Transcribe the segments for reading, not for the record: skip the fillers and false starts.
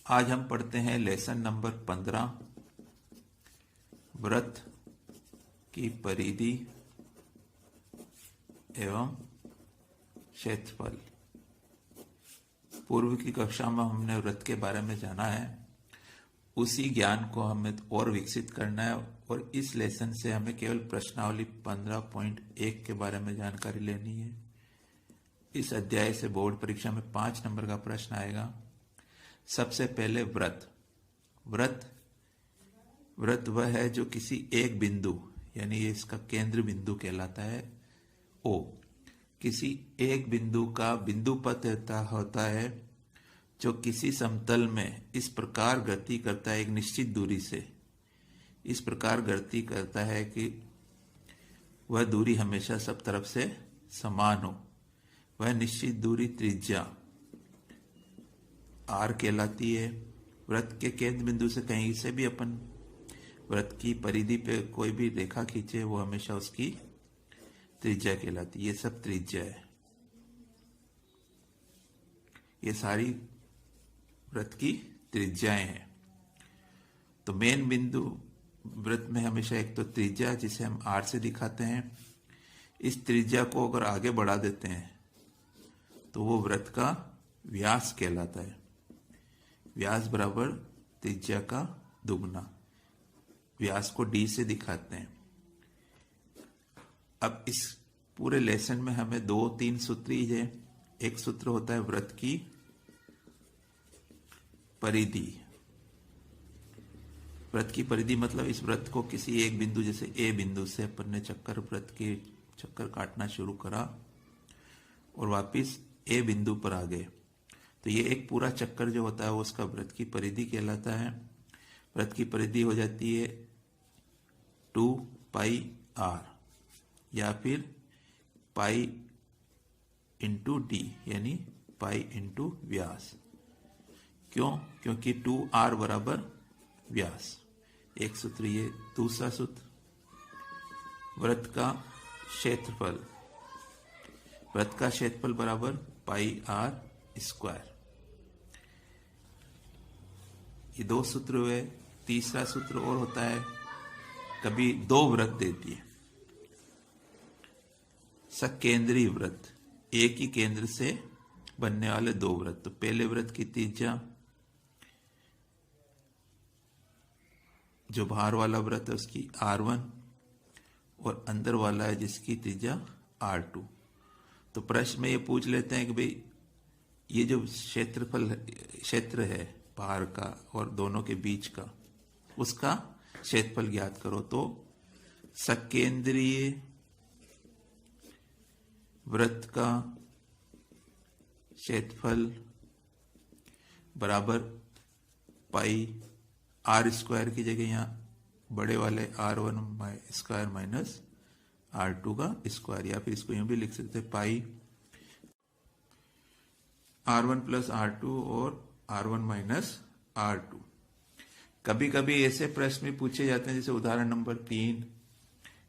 आज हम पढ़ते हैं लेसन नंबर 15 व्रत की परिधि एवं क्षेत्रफल। पूर्व की कक्षा में हमने व्रत के बारे में जाना है, उसी ज्ञान को हमें और विकसित करना है और इस लेसन से हमें केवल प्रश्नावली 15.1 के बारे में जानकारी लेनी है। इस अध्याय से बोर्ड परीक्षा में 5 नंबर का प्रश्न आएगा। सबसे पहले व्रत वह है जो किसी एक बिंदु यानी ये इसका केंद्र बिंदु कहलाता है। ओ किसी एक बिंदु का बिंदु पथ होता है जो किसी समतल में इस प्रकार गति करता है, एक निश्चित दूरी से इस प्रकार गति करता है कि वह दूरी हमेशा सब तरफ से समान हो। वह निश्चित दूरी त्रिज्या आर कहलाती है। वृत्त के केंद्र बिंदु से कहीं से भी अपन वृत्त की परिधि पे कोई भी रेखा खींचे वो हमेशा उसकी त्रिज्या कहलाती है। ये सब त्रिज्या है, ये सारी वृत्त की त्रिज्याएं हैं। तो मेन बिंदु वृत्त में हमेशा एक तो त्रिज्या जिसे हम आर से दिखाते हैं, इस त्रिज्या को अगर आगे बढ़ा देते हैं तो वो वृत्त का व्यास कहलाता है। व्यास बराबर त्रिज्या का दुगना। व्यास को डी से दिखाते हैं। अब इस पूरे लेसन में हमें 2-3 सूत्र ही है। एक सूत्र होता है वृत्त की परिधि। वृत्त की परिधि मतलब इस वृत्त को किसी एक बिंदु जैसे ए बिंदु से अपन ने वृत्त के चक्कर काटना शुरू करा और वापिस ए बिंदु पर आ गए, तो ये एक पूरा चक्कर जो होता है वो उसका वृत्त की परिधि कहलाता है। वृत्त की परिधि हो जाती है 2πr या फिर पाई इंटू डी यानी पाई इंटू व्यास। क्यों? क्योंकि 2r बराबर व्यास। एक सूत्र ये। दूसरा सूत्र वृत्त का क्षेत्रफल। वृत्त का क्षेत्रफल बराबर पाई आर स्क्वायर। ये 2 सूत्र हुए। तीसरा सूत्र और होता है, कभी 2 वृत्त देती है सकेंद्रीय वृत्त, एक ही केंद्र से बनने वाले 2 वृत्त। तो पहले वृत्त की त्रिज्या जो बाहर वाला वृत्त है उसकी R1 और अंदर वाला है जिसकी त्रिज्या R2। तो प्रश्न में ये पूछ लेते हैं कि भाई ये जो क्षेत्र है बाहर का और दोनों के बीच का, उसका क्षेत्रफल ज्ञात करो। तो सकेंद्रीय वृत्त का क्षेत्रफल बराबर पाई आर स्क्वायर की जगह यहाँ बड़े वाले R1 स्क्वायर माइनस R2 का स्क्वायर, या फिर इसको यूं भी लिख सकते हैं पाई R1 प्लस R2 और R1 माइनस R2। कभी कभी ऐसे प्रश्न भी पूछे जाते हैं जैसे उदाहरण नंबर 3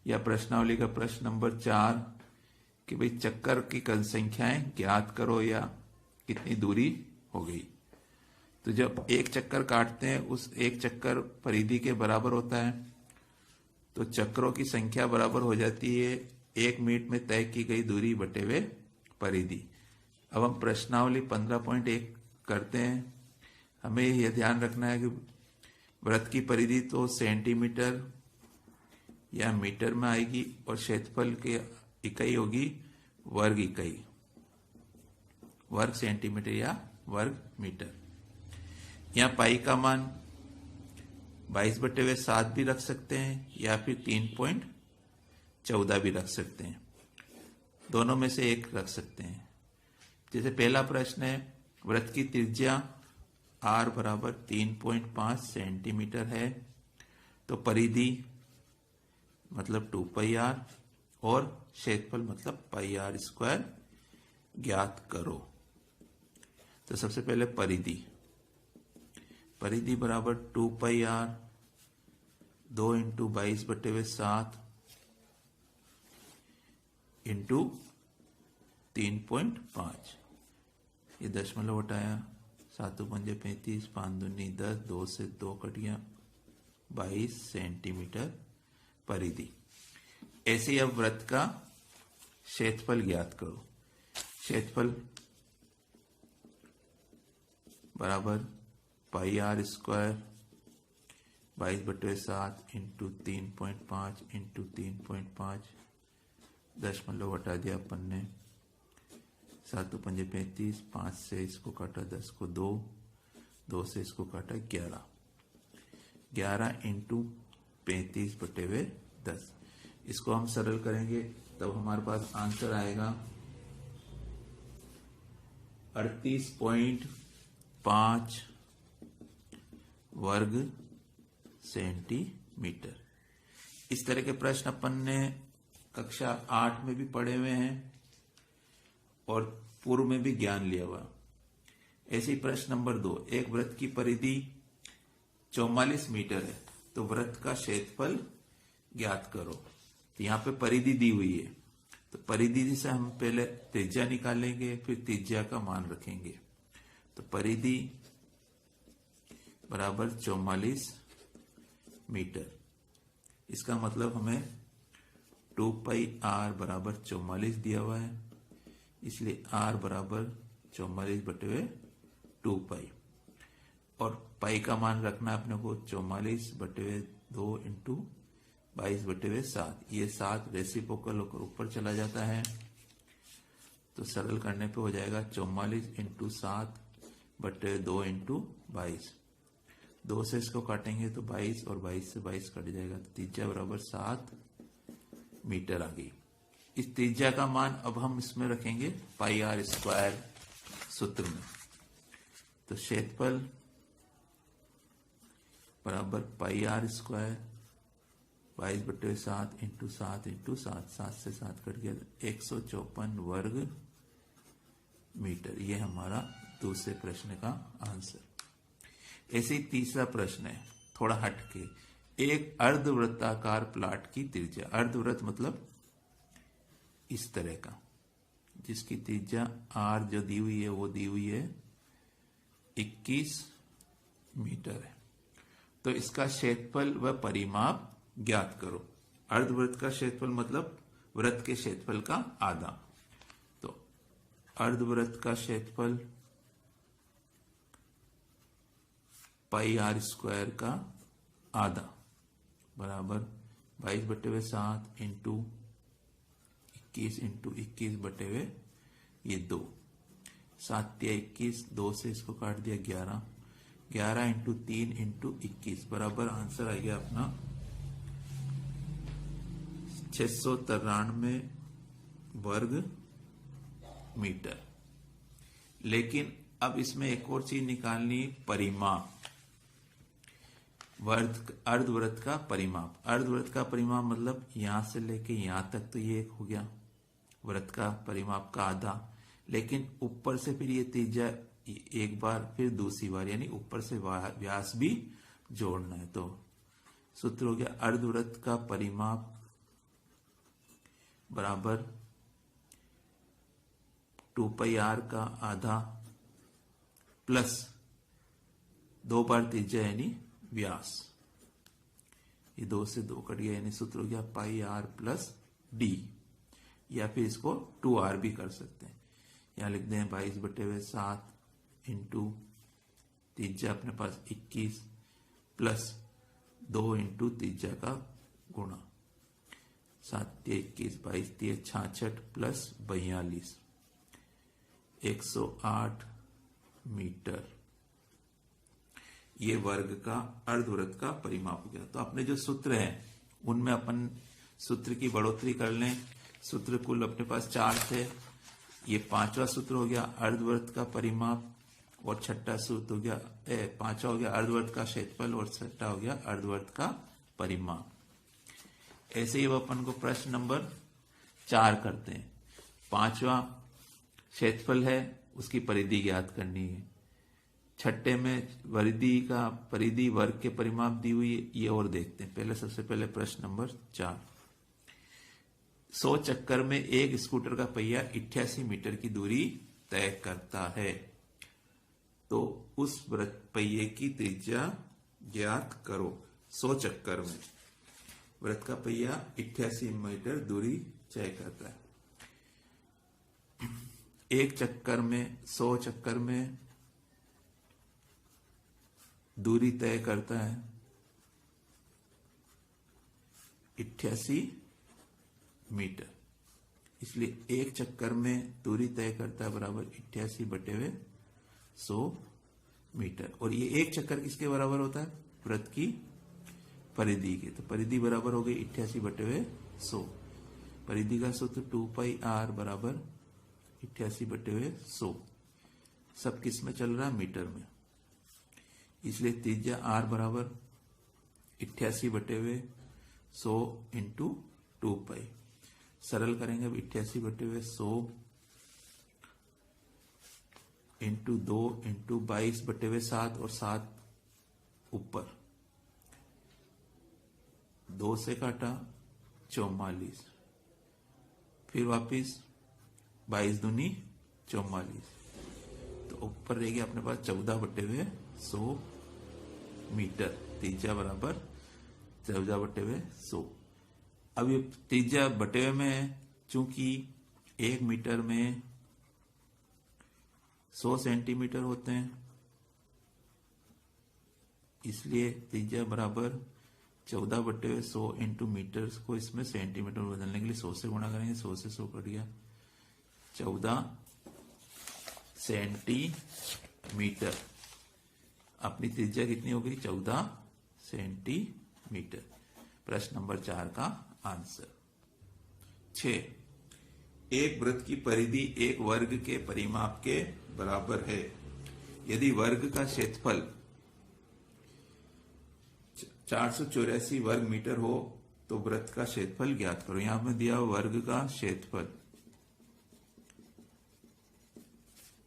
या प्रश्नावली का प्रश्न नंबर 4 कि भाई चक्कर की संख्याएं ज्ञात करो या कितनी दूरी हो गई। तो जब एक चक्कर काटते हैं उस एक चक्कर परिधि के बराबर होता है, तो चक्रों की संख्या बराबर हो जाती है 1 मिनट में तय की गई दूरी बटे हुए परिधि। अब हम प्रश्नावली 15.1 करते हैं। हमें यह ध्यान रखना है कि वृत्त की परिधि तो सेंटीमीटर या मीटर में आएगी और क्षेत्रफल की इकाई होगी वर्ग इकाई, वर्ग सेंटीमीटर या वर्ग मीटर। यहाँ पाई का मान 22/7 भी रख सकते हैं या फिर 3.14 भी रख सकते हैं, दोनों में से एक रख सकते हैं। जैसे पहला प्रश्न है, वृत्त की त्रिज्या r बराबर 3.5 सेंटीमीटर है, तो परिधि मतलब 2πr और क्षेत्रफल मतलब पाई आर स्क्वायर ज्ञात करो। तो सबसे पहले परिधि बराबर 2πr 2 × 22/7 इंटू 3.5, ये दशमलव हटाया 7 पंजे 35, 5 दूनी 10, 2 से 2 कट गया, 22 सेंटीमीटर परिधि। ऐसे ही अब वृत्त का क्षेत्रफल ज्ञात करो। क्षेत्रफल बराबर पाई आर स्क्वायर 22/7 इंटू 3.5 इंटू 3.5, दशमलव हटा दिया अपन ने, 7 पंजे 35, 5 से इसको काटा 10 को 2, 2 से इसको काटा 11, 11 इंटू 35/10। इसको हम सरल करेंगे तब हमारे पास आंसर आएगा 38.5 वर्ग सेंटीमीटर। इस तरह के प्रश्न अपन ने कक्षा 8 में भी पढ़े हुए हैं और पूर्व में भी ज्ञान लिया हुआ। ऐसे ही प्रश्न नंबर 2, एक वृत्त की परिधि 44 मीटर है तो वृत्त का क्षेत्रफल ज्ञात करो। तो यहाँ पे परिधि दी हुई है, तो परिधि से हम पहले त्रिज्या निकालेंगे, फिर त्रिज्या का मान रखेंगे। तो परिधि बराबर 44 मीटर। इसका मतलब हमें 2 पाई आर बराबर 44 दिया हुआ है, इसलिए आर बराबर 44/2 पाई, और पाई का मान रखना अपने को 44/2 इंटू 22/7। ये 7 रेसिप्रोकल होकर ऊपर चला जाता है, तो सरल करने पे हो जाएगा 44 इंटू 7/2 इंटू 22। 2 से इसको काटेंगे तो 22 और 22 से 22 कट जाएगा, तो त्रिज्या बराबर 7 मीटर आ गई। इस त्रिज्या का मान अब हम इसमें रखेंगे पाई आर स्क्वायर सूत्र में। तो क्षेत्रफल बराबर पाई आर स्क्वायर 22/7 इंटू 7 इंटू 7, 7 से 7 कट गया, 154 वर्ग मीटर। ये हमारा दूसरे प्रश्न का आंसर। ऐसे ही तीसरा प्रश्न है थोड़ा हटके, एक अर्धवृत्ताकार प्लाट की त्रिज्या, अर्धवृत्त मतलब इस तरह का, जिसकी त्रिज्या आर जो दी हुई है वो दी हुई है 21 मीटर है। तो इसका क्षेत्रफल व परिमाप ज्ञात करो। अर्धवृत्त का क्षेत्रफल मतलब वृत्त के क्षेत्रफल का आधा। तो अर्धवृत्त का क्षेत्रफल पाई आर स्क्वायर का आधा बराबर 22/7 इंटू 21 इंटू 21/2, 7 या 21, 2 से इसको काट दिया 11, 11 इंटू 3 इंटू 21 बराबर आंसर आ गया अपना 693 वर्ग मीटर। लेकिन अब इसमें एक और चीज निकालनी, परिमाप, अर्धवृत्त का परिमाप। अर्धवृत्त का परिमाप मतलब यहां से लेके यहां तक, तो ये एक हो गया वृत्त का परिमाप का आधा, लेकिन ऊपर से फिर ये त्रिज्या एक बार फिर दूसरी बार, यानी ऊपर से व्यास भी जोड़ना है। तो सूत्र हो गया अर्धवृत्त का परिमाप बराबर 2 पाई आर का आधा प्लस 2 बार त्रिज्या यानी व्यास, ये 2 से 2 कट गया, यानी सूत्र हो गया पाई आर प्लस डी, या फिर इसको 2r भी कर सकते हैं। यहां लिखते हैं 22/7 इंटू त्रिज्या अपने पास 21 प्लस 2 इंटू त्रिज्या का गुणा, 7 या 21, 22 या 66 प्लस 42, 108 मीटर। ये वर्ग का अर्धवृत्त का परिमाप हो गया। तो अपने जो सूत्र हैं उनमें अपन सूत्र की बढ़ोतरी कर लें। सूत्र कुल अपने पास 4 थे, ये 5वां सूत्र हो गया अर्धवृत्त का परिमाप, और 6ठा सूत्र हो गया 5वां हो गया अर्धवृत्त का क्षेत्रफल, और 6ठा हो गया अर्धवृत्त का परिमाप। ऐसे ही अब अपन को प्रश्न नंबर 4 करते हैं। 5वां क्षेत्रफल है, उसकी परिधि ज्ञात करनी है। 6ठे में परिधि वर्ग के परिमाप दी हुई है, ये और देखते हैं। पहले सबसे पहले प्रश्न नंबर 4, 100 चक्कर में एक स्कूटर का पहिया 88 मीटर की दूरी तय करता है। तो उस वृत्त पहिए की त्रिज्या ज्ञात करो 100 चक्कर में। वृत्त का पहिया 88 मीटर दूरी तय करता है। एक चक्कर में 100 चक्कर में दूरी तय करता है 88 मीटर। इसलिए एक चक्कर में दूरी तय करता है बराबर 88/100 मीटर। और ये एक चक्कर किसके बराबर होता है? वृत्त की परिधि के। तो परिधि बराबर हो गई 88/100। परिधि का सूत्र 2πr बराबर 88/100। सब किस में चल रहा है? मीटर में। इसलिए त्रिज्या r बराबर 88/100 इंटू 2π। सरल करेंगे अब 88/100 इंटू 2 इंटू 22/7 और 7 ऊपर 2 से काटा 44, फिर वापिस 22 दूनी 44, तो ऊपर रहेगी अपने पास 14/100 मीटर। त्रिज्या बराबर 14/100। अब ये त्रिज्या बटे में है, चूंकि 1 मीटर में 100 सेंटीमीटर होते हैं, इसलिए त्रिज्या बराबर 14/100 इंटू मीटर को इसमें सेंटीमीटर में बदलने के लिए 100 से गुणा करेंगे। 100 से 100 कट गया, 14 सेंटीमीटर। अपनी त्रिज्या कितनी हो गई? 14 सेंटीमीटर। प्रश्न नंबर 4 का आंसर। 6, एक वृत्त की परिधि एक वर्ग के परिमाप के बराबर है। यदि वर्ग का क्षेत्रफल 484 वर्ग मीटर हो तो वृत्त का क्षेत्रफल ज्ञात करो। यहां में दिया वर्ग का क्षेत्रफल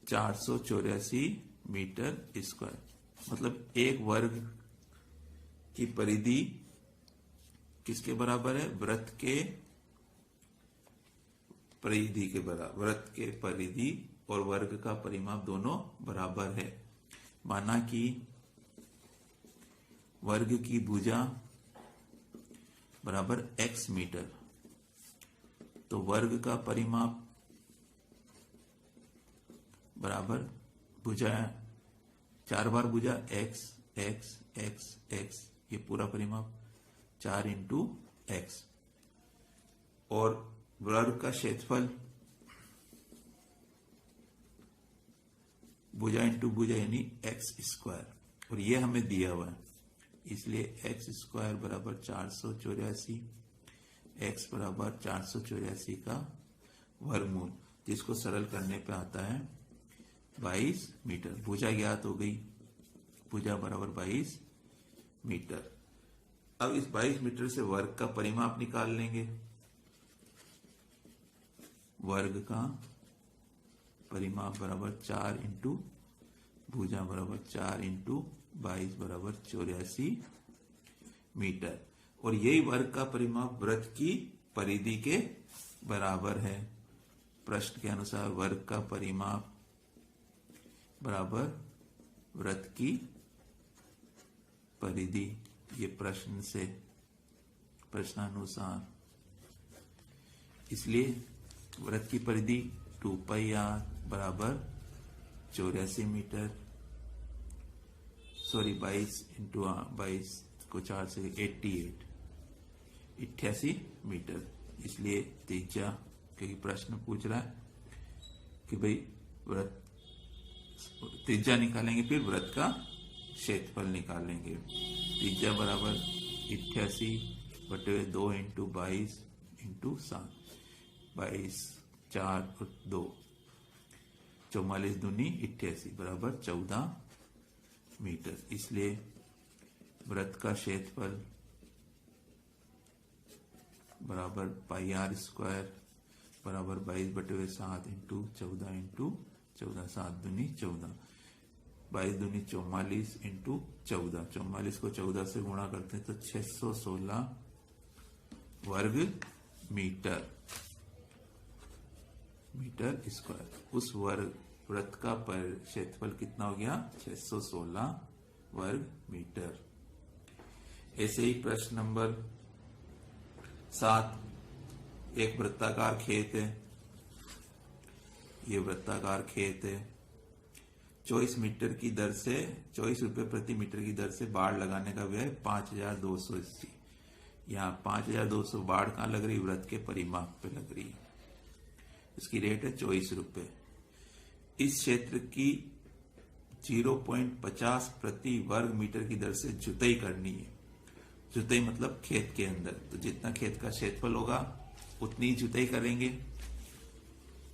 484 मीटर स्क्वायर, मतलब एक वर्ग की परिधि किसके बराबर है? वृत्त के परिधि के बराबर। वृत्त के परिधि और वर्ग का परिमाप दोनों बराबर है। माना कि वर्ग की भुजा बराबर x मीटर, तो वर्ग का परिमाप बराबर भुजा 4 बार भुजा x x x x, ये पूरा परिमाप 4 इंटू x, और वर्ग का क्षेत्रफल भुजा इंटू भुजा यानी x स्क्वायर, और ये हमें दिया हुआ है, इसलिए x स्क्वायर बराबर 484, x बराबर 484 का वर्गमूल, जिसको सरल करने पे आता है 22 मीटर। भुजा ज्ञात हो गई, भुजा बराबर 22 मीटर। अब इस 22 मीटर से वर्ग का परिमाप निकाल लेंगे। वर्ग का परिमाप बराबर 4 इंटू भुजा बराबर 4 इंटू 22 बराबर 84 मीटर, और यही वर्ग का परिमाप वृत्त की परिधि के बराबर है। प्रश्न के अनुसार वर्ग का परिमाप बराबर वृत्त की परिधि, ये प्रश्न से प्रश्नानुसार, इसलिए वृत्त की परिधि 2πr बराबर 84 मीटर, सॉरी 22 इंटू 22 को 4 से 88 मीटर। इसलिए त्रिज्या, क्योंकि प्रश्न पूछ रहा है कि भाई वृत्त त्रिज्या निकालेंगे फिर वृत्त का क्षेत्रफल निकालेंगे। त्रिज्या बराबर 88/2 इंटू 22 इंटू 7, 22 4 और 2, 44 दूनी 88 बराबर 14 मीटर। इसलिए वृत्त का क्षेत्रफल बराबर πr स्क्वायर बराबर 22/7 इंटू 14 इंटू 14, 7 दूनी 14, 22 दूनी 44 इंटू 14, 44 को 14 से गुणा करते हैं तो 616 वर्ग मीटर स्क्वायर। उस वृत्त का क्षेत्रफल कितना हो गया? 616 वर्ग मीटर। ऐसे ही प्रश्न नंबर 7, एक वृत्ताकार खेत है, ये वृत्ताकार खेत है, 24 मीटर की दर से 24 रुपए प्रति मीटर की दर से बाड़ लगाने का व्यय 5280। यहाँ 5200 बाड़ कहाँ लग रही? वृत्त के परिमाप पे लग रही है। इसकी रेट है 24 रुपए। इस क्षेत्र की 0.50 प्रति वर्ग मीटर की दर से जुताई करनी है। जुताई मतलब खेत के अंदर, तो जितना खेत का क्षेत्रफल होगा उतनी जुताई करेंगे।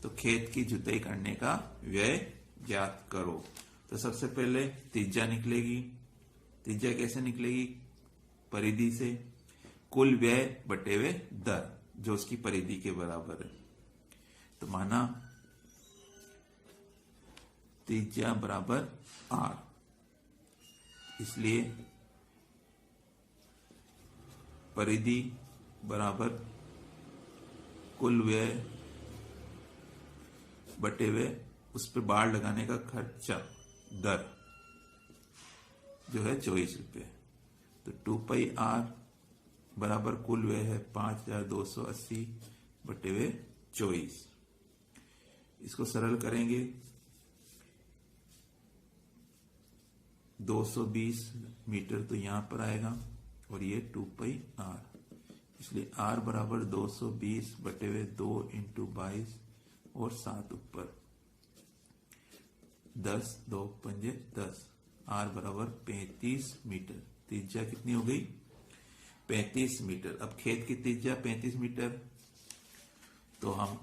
तो खेत की जुताई करने का व्यय ज्ञात करो। तो सबसे पहले त्रिज्या निकलेगी। त्रिज्या कैसे निकलेगी? परिधि से। कुल व्यय बटे हुए दर, जो उसकी परिधि के बराबर है। तो माना त्रिज्या बराबर r, इसलिए परिधि बराबर कुल व्यय बटे हुए उस पर बाड़ लगाने का खर्चा दर, जो है 24 रुपये। तो 2πr बराबर कुल व्यय है 5280 बटे हुए 24। इसको सरल करेंगे, 220 मीटर तो यहां पर आएगा और ये 2πr, इसलिए r बराबर 220 बटे हुए 2 इंटू 22 और 7 ऊपर 10, 2 पंजे 10, r बराबर 35 मीटर। त्रिज्या कितनी हो गई? 35 मीटर। अब खेत की त्रिज्या 35 मीटर, तो हम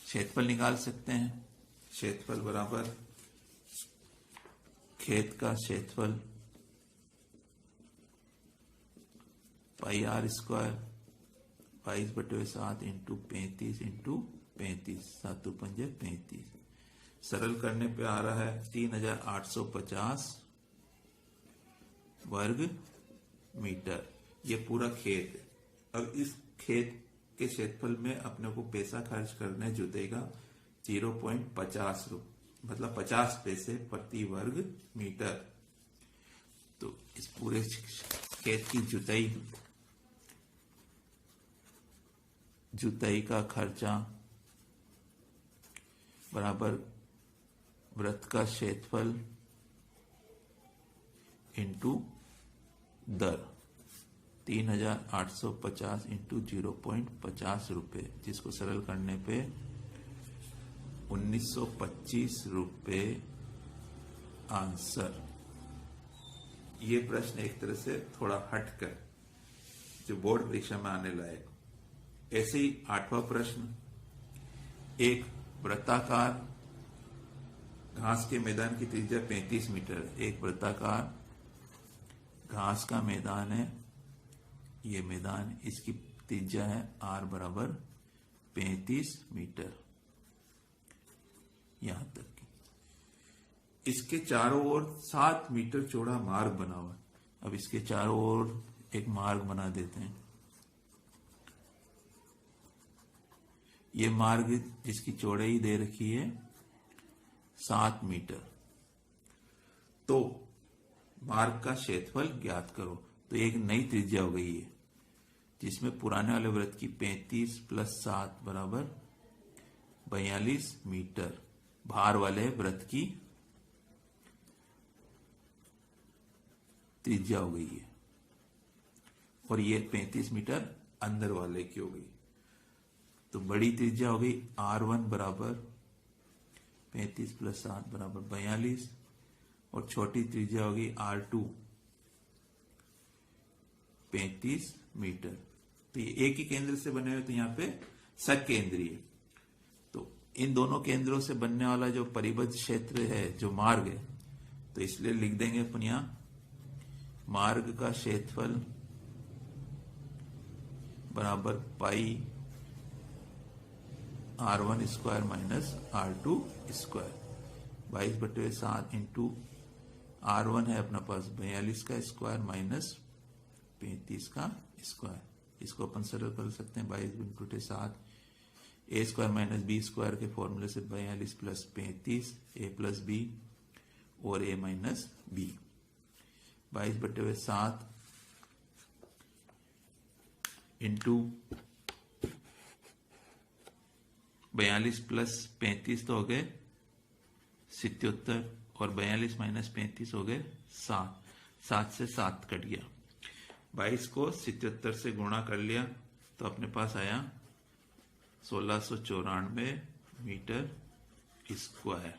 क्षेत्रफल निकाल सकते हैं। क्षेत्रफल बराबर खेत का क्षेत्रफल πr स्क्वायर 22 बटे 7 इंटू 35 इंटू 35, 7 पंजे 35। सरल करने पे आ रहा है 3850 वर्ग मीटर। ये पूरा खेत है। अब इस खेत के क्षेत्रफल में अपने को पैसा खर्च करने जुटेगा 0.50 रुपये, मतलब 50 पैसे प्रति वर्ग मीटर। तो इस पूरे खेत की जुताई का खर्चा बराबर वृत्त का क्षेत्रफल इंटू दर, 3850 इंटू 0.50 रुपये, जिसको सरल करने पे 1925 रुपये आंसर। ये प्रश्न एक तरह से थोड़ा हटकर जो बोर्ड परीक्षा में आने लायक। ऐसे ही 8वां प्रश्न, एक वृत्ताकार घास के मैदान की त्रिज्या 35 मीटर है। एक वृत्ताकार घास का मैदान है, ये मैदान, इसकी त्रिज्या है r बराबर 35 मीटर यहां तक की। इसके चारों ओर 7 मीटर चौड़ा मार्ग बना हुआ है। अब इसके चारों ओर एक मार्ग बना देते हैं। ये मार्ग जिसकी चौड़ाई दे रखी है 7 मीटर। तो मार्ग का क्षेत्रफल ज्ञात करो। तो एक नई त्रिज्या हो गई है, जिसमें पुराने वाले वृत्त की 35 + 7 बराबर 42 मीटर भार वाले वृत्त की त्रिज्या हो गई है, और ये 35 मीटर अंदर वाले की हो गई। तो बड़ी त्रिज्या हो गई r1 बराबर 35 + 7 बराबर 42, और छोटी त्रिज्या होगी r2 35 मीटर। तो ये एक ही केंद्र से बने हुए, तो यहाँ पे सकेंद्रीय। तो इन दोनों केंद्रों से बनने वाला जो परिबद्ध क्षेत्र है, जो मार्ग है, तो इसलिए लिख देंगे अपन यहाँ मार्ग का क्षेत्रफल बराबर पाई r1 square minus r2 square, 22 बटे 7 इंटू r1 है अपना पास 42 का स्क्वायर माइनस 35 का स्क्वायर। इसको अपन सरल कर सकते हैं, 22 इंटू 7 ए स्क्वायर माइनस बी स्क्वायर के फॉर्मूले से 42 प्लस 35 ए प्लस बी और ए माइनस बी 22/7 इंटू 42 प्लस 35 तो हो गए 77 और 42 माइनस 35 हो गए 7। 7 से 7 कट गया। 22 को 77 से गुणा कर लिया तो अपने पास आया 1694 मीटर स्क्वायर।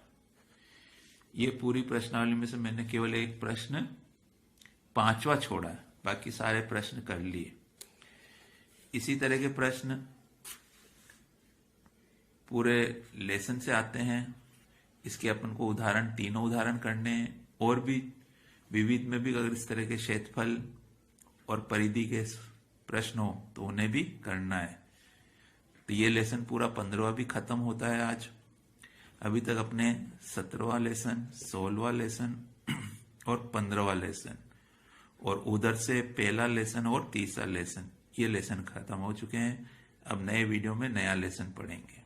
ये पूरी प्रश्नावली में से मैंने केवल एक प्रश्न 5वां छोड़ा है, बाकी सारे प्रश्न कर लिए। इसी तरह के प्रश्न पूरे लेसन से आते हैं। इसके अपन को उदाहरण, तीनों उदाहरण करने हैं, और भी विविध में भी अगर इस तरह के क्षेत्रफल और परिधि के प्रश्न हो तो उन्हें भी करना है। तो ये लेसन पूरा 15वां भी खत्म होता है आज। अभी तक अपने 17वां लेसन, 16वां लेसन और 15वां लेसन, और उधर से पहला लेसन और तीसरा लेसन, ये लेसन खत्म हो चुके हैं। अब नए वीडियो में नया लेसन पढ़ेंगे।